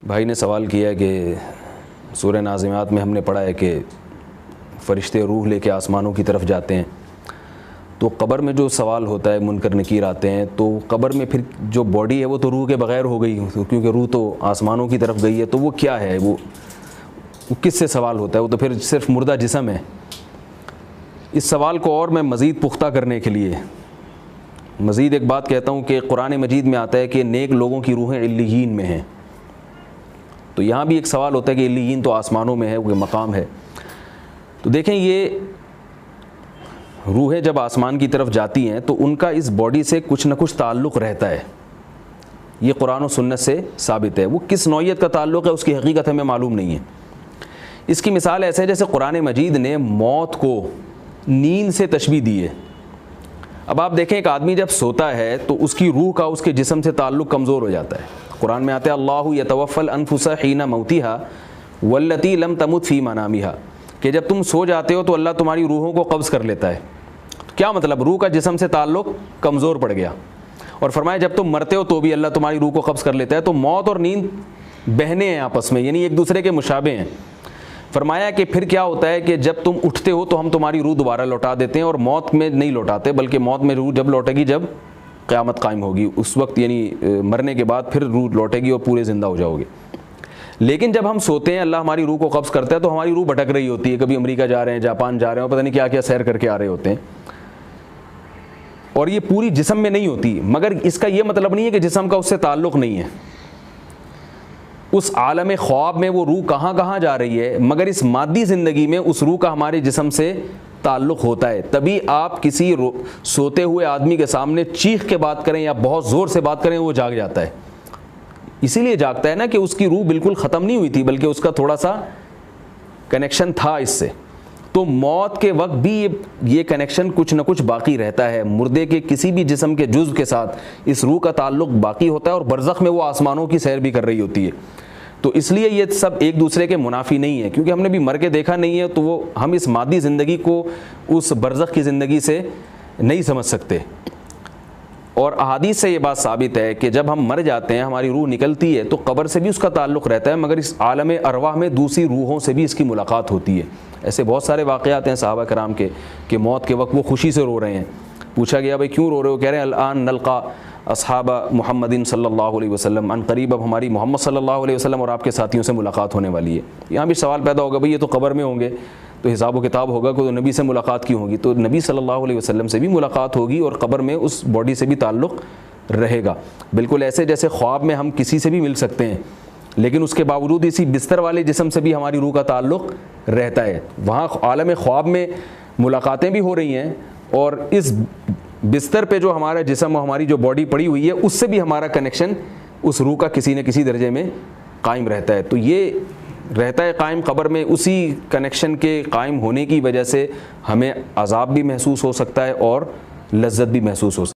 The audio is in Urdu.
بھائی نے سوال کیا کہ سورہ نازعات میں ہم نے پڑھا ہے کہ فرشتے روح لے کے آسمانوں کی طرف جاتے ہیں، تو قبر میں جو سوال ہوتا ہے، منکر نکیر آتے ہیں، تو قبر میں پھر جو باڈی ہے وہ تو روح کے بغیر ہو گئی، کیونکہ روح تو آسمانوں کی طرف گئی ہے، تو وہ کیا ہے، وہ کس سے سوال ہوتا ہے؟ وہ تو پھر صرف مردہ جسم ہے۔ اس سوال کو اور میں مزید پختہ کرنے کے لیے مزید ایک بات کہتا ہوں کہ قرآن مجید میں آتا ہے کہ نیک لوگوں کی روحیں علیین میں ہیں، تو یہاں بھی ایک سوال ہوتا ہے کہ علیین تو آسمانوں میں ہے، وہ مقام ہے۔ تو دیکھیں، یہ روحیں جب آسمان کی طرف جاتی ہیں تو ان کا اس باڈی سے کچھ نہ کچھ تعلق رہتا ہے، یہ قرآن و سنت سے ثابت ہے۔ وہ کس نوعیت کا تعلق ہے اس کی حقیقت ہمیں معلوم نہیں ہے۔ اس کی مثال ایسے ہے جیسے قرآن مجید نے موت کو نیند سے تشبیہ دی ہے۔ اب آپ دیکھیں، ایک آدمی جب سوتا ہے تو اس کی روح کا اس کے جسم سے تعلق کمزور ہو جاتا ہے۔ قرآن میں آتا ہے اللہ یتوفی الانفس حین موتها واللتی لم تمت فی منامها، کہ جب تم سو جاتے ہو تو اللہ تمہاری روحوں کو قبض کر لیتا ہے۔ کیا مطلب؟ روح کا جسم سے تعلق کمزور پڑ گیا، اور فرمایا جب تم مرتے ہو تو بھی اللہ تمہاری روح کو قبض کر لیتا ہے۔ تو موت اور نیند بہنے ہیں آپس میں، یعنی ایک دوسرے کے مشابہ ہیں۔ فرمایا کہ پھر کیا ہوتا ہے کہ جب تم اٹھتے ہو تو ہم تمہاری روح دوبارہ لوٹا دیتے ہیں، اور موت میں نہیں لوٹاتے، بلکہ موت میں روح جب لوٹے گی جب قیامت قائم ہوگی، اس وقت یعنی مرنے کے بعد پھر روح لوٹے گی اور پورے زندہ ہو جاؤ گے۔ لیکن جب ہم سوتے ہیں، اللہ ہماری روح کو قبض کرتا ہے تو ہماری روح بھٹک رہی ہوتی ہے، کبھی امریکہ جا رہے ہیں، جاپان جا رہے ہیں، اور پتہ نہیں کیا کیا سیر کر کے آ رہے ہوتے ہیں، اور یہ پوری جسم میں نہیں ہوتی۔ مگر اس کا یہ مطلب نہیں ہے کہ جسم کا اس سے تعلق نہیں ہے۔ اس عالم خواب میں وہ روح کہاں کہاں جا رہی ہے، مگر اس مادی زندگی میں اس روح کا ہمارے جسم سے تعلق ہوتا ہے۔ تبھی آپ کسی سوتے ہوئے آدمی کے سامنے چیخ کے بات کریں یا بہت زور سے بات کریں، وہ جاگ جاتا ہے۔ اسی لیے جاگتا ہے نا کہ اس کی روح بالکل ختم نہیں ہوئی تھی، بلکہ اس کا تھوڑا سا کنیکشن تھا اس سے۔ تو موت کے وقت بھی یہ کنیکشن کچھ نہ کچھ باقی رہتا ہے، مردے کے کسی بھی جسم کے جزو کے ساتھ اس روح کا تعلق باقی ہوتا ہے، اور برزخ میں وہ آسمانوں کی سیر بھی کر رہی ہوتی ہے۔ تو اس لیے یہ سب ایک دوسرے کے منافی نہیں ہے، کیونکہ ہم نے بھی مر کے دیکھا نہیں ہے، تو وہ ہم اس مادی زندگی کو اس برزخ کی زندگی سے نہیں سمجھ سکتے۔ اور احادیث سے یہ بات ثابت ہے کہ جب ہم مر جاتے ہیں، ہماری روح نکلتی ہے، تو قبر سے بھی اس کا تعلق رہتا ہے، مگر اس عالم ارواح میں دوسری روحوں سے بھی اس کی ملاقات ہوتی ہے۔ ایسے بہت سارے واقعات ہیں صحابہ کرام کے کہ موت کے وقت وہ خوشی سے رو رہے ہیں۔ پوچھا گیا بھائی کیوں رو رہے ہو؟ کہہ رہے ہیں الان نلقا اصحاب محمد صلی اللہ علیہ وسلم، ان قریب اب ہماری محمد صلی اللہ علیہ وسلم اور آپ کے ساتھیوں سے ملاقات ہونے والی ہے۔ یہاں بھی سوال پیدا ہوگا بھئی یہ تو قبر میں ہوں گے، تو حساب و کتاب ہوگا کہ نبی سے ملاقات کیوں ہوگی؟ تو نبی صلی اللہ علیہ وسلم سے بھی ملاقات ہوگی، اور قبر میں اس باڈی سے بھی تعلق رہے گا۔ بالکل ایسے جیسے خواب میں ہم کسی سے بھی مل سکتے ہیں، لیکن اس کے باوجود اسی بستر والے جسم سے بھی ہماری روح کا تعلق رہتا ہے۔ وہاں عالم خواب میں ملاقاتیں بھی ہو رہی ہیں، اور اس بستر پہ جو ہمارا جسم اور ہماری جو باڈی پڑی ہوئی ہے اس سے بھی ہمارا کنیکشن اس روح کا کسی نہ کسی درجے میں قائم رہتا ہے۔ تو یہ رہتا ہے قائم قبر میں، اسی کنیکشن کے قائم ہونے کی وجہ سے ہمیں عذاب بھی محسوس ہو سکتا ہے اور لذت بھی محسوس ہو سکتا ہے۔